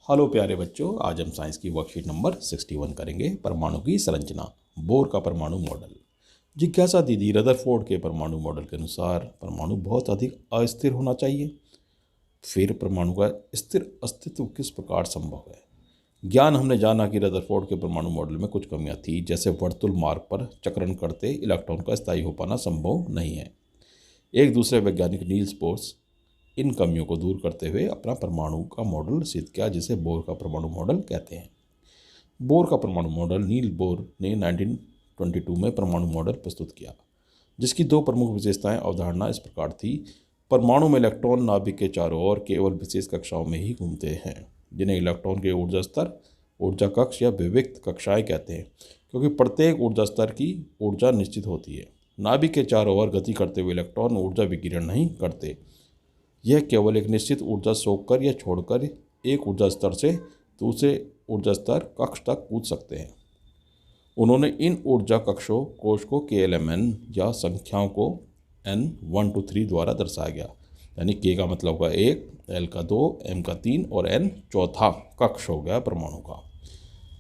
Hello प्यारे बच्चों, आज हम साइंस की वर्कशीट नंबर 61 करेंगे। परमाणु की संरचना, बोर का परमाणु मॉडल। जिज्ञासा दीदी, रदरफोर्ड के परमाणु मॉडल के अनुसार परमाणु बहुत अधिक अस्थिर होना चाहिए। फिर परमाणु का स्थिर अस्तित्व किस प्रकार संभव है? ज्ञान हमने जाना कि रदरफोर्ड के परमाणु मॉडल में कुछ कमियां थी, जैसे वर्तुल मार्ग पर चक्रण करते इलेक्ट्रॉन का स्थायी हो पाना संभव नहीं है। एक दूसरे वैज्ञानिक नील्स बोर्स इन कमियों को दूर करते हुए अपना परमाणु का मॉडल सिद्ध किया, जिसे बोर का परमाणु मॉडल कहते हैं। बोर का परमाणु मॉडल नील बोर ने 1922 में परमाणु मॉडल प्रस्तुत किया, जिसकी दो प्रमुख विशेषताएं अवधारणा इस प्रकार थी। परमाणु में इलेक्ट्रॉन नाभिक के चारों ओर केवल विशेष कक्षाओं में ही घूमते हैं, जिन्हें इलेक्ट्रॉन के ऊर्जा स्तर, ऊर्जा कक्ष या विविक्त कक्षाएं कहते हैं, क्योंकि प्रत्येक ऊर्जा स्तर की ऊर्जा निश्चित होती है। नाभिक के चारों ओर गति करते हुए इलेक्ट्रॉन ऊर्जा विकिरण नहीं करते। यह केवल एक निश्चित ऊर्जा सोखकर या छोड़कर एक ऊर्जा स्तर से दूसरे ऊर्जा स्तर कक्ष तक कूद सकते हैं। उन्होंने इन ऊर्जा कक्षों कोश को KLMN या संख्याओं को N 1 2 3 द्वारा दर्शाया गया, यानी K का मतलब होगा 1, L का 2, M का 3 और N चौथा कक्ष हो गया परमाणु का।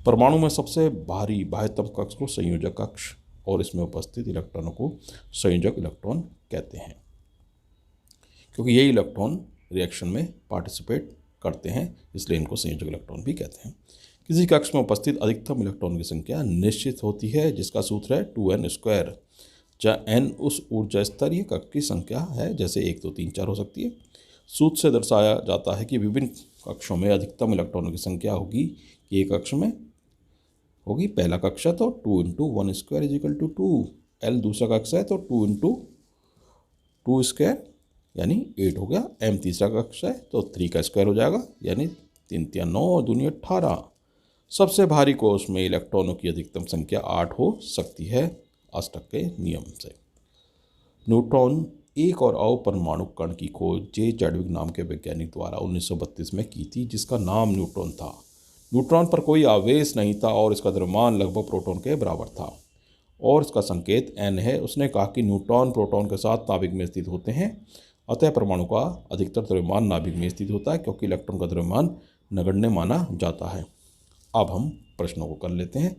परमाणु में सबसे भारी बाह्यतम कक्ष को संयोजक कक्ष और इसमें उपस्थित इलेक्ट्रॉनों को संयोजक इलेक्ट्रॉन कहते हैं, क्योंकि ये इलेक्ट्रॉन रिएक्शन में पार्टिसिपेट करते हैं, इसलिए इनको संयोजक इलेक्ट्रॉन भी कहते हैं। किसी कक्ष में उपस्थित अधिकतम इलेक्ट्रॉन की संख्या निश्चित होती है, जिसका सूत्र है 2n², जहाँ n उस ऊर्जा स्तर या कक्ष की संख्या है, जैसे 1 2 3 4 हो सकती है। सूत्र से दर्शाया जाता है कि विभिन्न कक्षों में अधिकतम इलेक्ट्रॉनों की संख्या होगी कि एक कक्ष में होगी, पहला कक्ष है तो 2 × 1² = 2, L दूसरा कक्ष है तो 2 × 2² यानी 8 हो गया, M तीसरा कक्ष है तो 3 का स्क्वायर हो जाएगा, यानी 3 × 9 और 2 × 18। सबसे भारी कोश में इलेक्ट्रॉनों की अधिकतम संख्या 8 हो सकती है अष्टक के नियम से। न्यूट्रॉन एक और अवपरमाणु कण की खोज J. चैडविक नाम के वैज्ञानिक द्वारा 1932 में की थी, जिसका नाम न्यूट्रॉन था। न्यूट्रॉन पर कोई आवेश नहीं था और इसका द्रव्यमान लगभग प्रोटॉन के बराबर था और इसका संकेत N है। उसने कहा कि न्यूट्रॉन प्रोटॉन के साथ नाभिक में स्थित होते हैं, अतः परमाणु का अधिकतर द्रव्यमान नाभिक में स्थित होता है, क्योंकि इलेक्ट्रॉन का द्रव्यमान नगण्य माना जाता है। अब हम प्रश्नों को कर लेते हैं।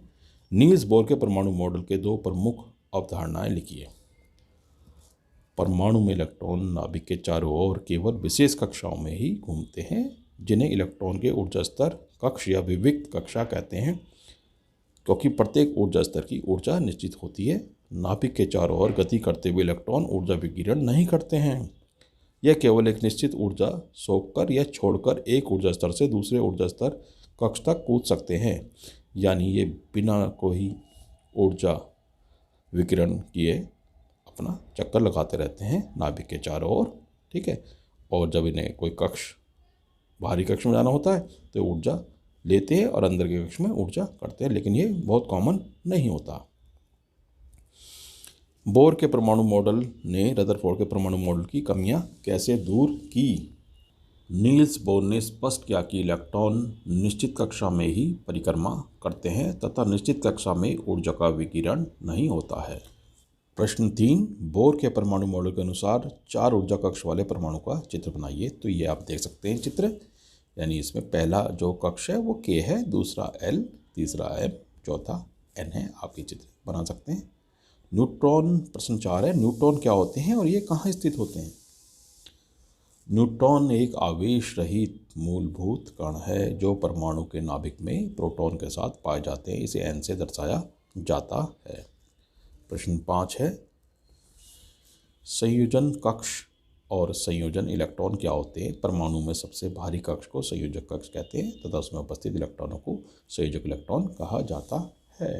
नील्स बोर के परमाणु मॉडल के दो प्रमुख अवधारणाएं लिखिए। परमाणु में इलेक्ट्रॉन नाभिक के चारों ओर केवल विशेष कक्षाओं में ही घूमते हैं, जिन्हें इलेक्ट्रॉन के ऊर्जा स्तर कक्ष या विविक्त कक्षा कहते हैं, क्योंकि प्रत्येक ऊर्जा स्तर की ऊर्जा निश्चित होती है। नाभिक के चारों ओर गति करते हुए इलेक्ट्रॉन ऊर्जा विकिरण नहीं करते हैं। यह केवल एक निश्चित ऊर्जा सोखकर या छोड़कर एक ऊर्जा स्तर से दूसरे ऊर्जा स्तर कक्ष तक कूद सकते हैं, यानी ये बिना कोई ऊर्जा विकिरण किए अपना चक्कर लगाते रहते हैं नाभिक के चारों ओर, ठीक है। और जब इन्हें कोई कक्ष, बाहरी कक्ष में जाना होता है तो ऊर्जा लेते हैं और अंदर के कक्ष में ऊर्जा करते हैं, लेकिन ये बहुत कॉमन नहीं होता। बोर के परमाणु मॉडल ने रदरफोर्ड के परमाणु मॉडल की कमियां कैसे दूर की? नील्स बोर ने स्पष्ट किया कि इलेक्ट्रॉन निश्चित कक्षा में ही परिक्रमा करते हैं तथा निश्चित कक्षा में ऊर्जा का विकिरण नहीं होता है। प्रश्न 3, बोर के परमाणु मॉडल के अनुसार 4 ऊर्जा कक्ष वाले परमाणु का चित्र बनाइए। तो ये आप देख सकते हैं चित्र, यानी इसमें पहला जो कक्ष है वो K है, दूसरा L, तीसरा M, चौथा N है। आप ये चित्र बना सकते हैं। न्यूट्रॉन, प्रश्न 4 है, न्यूट्रॉन क्या होते हैं और ये कहाँ स्थित होते हैं? न्यूट्रॉन एक आवेश रहित मूलभूत कण है जो परमाणु के नाभिक में प्रोटॉन के साथ पाए जाते हैं। इसे N से दर्शाया जाता है। प्रश्न 5 है, संयोजन कक्ष और संयोजन इलेक्ट्रॉन क्या होते हैं? परमाणु में सबसे भारी कक्ष को संयोजक कक्ष कहते हैं तथा उसमें उपस्थित इलेक्ट्रॉनों को संयोजक इलेक्ट्रॉन कहा जाता है।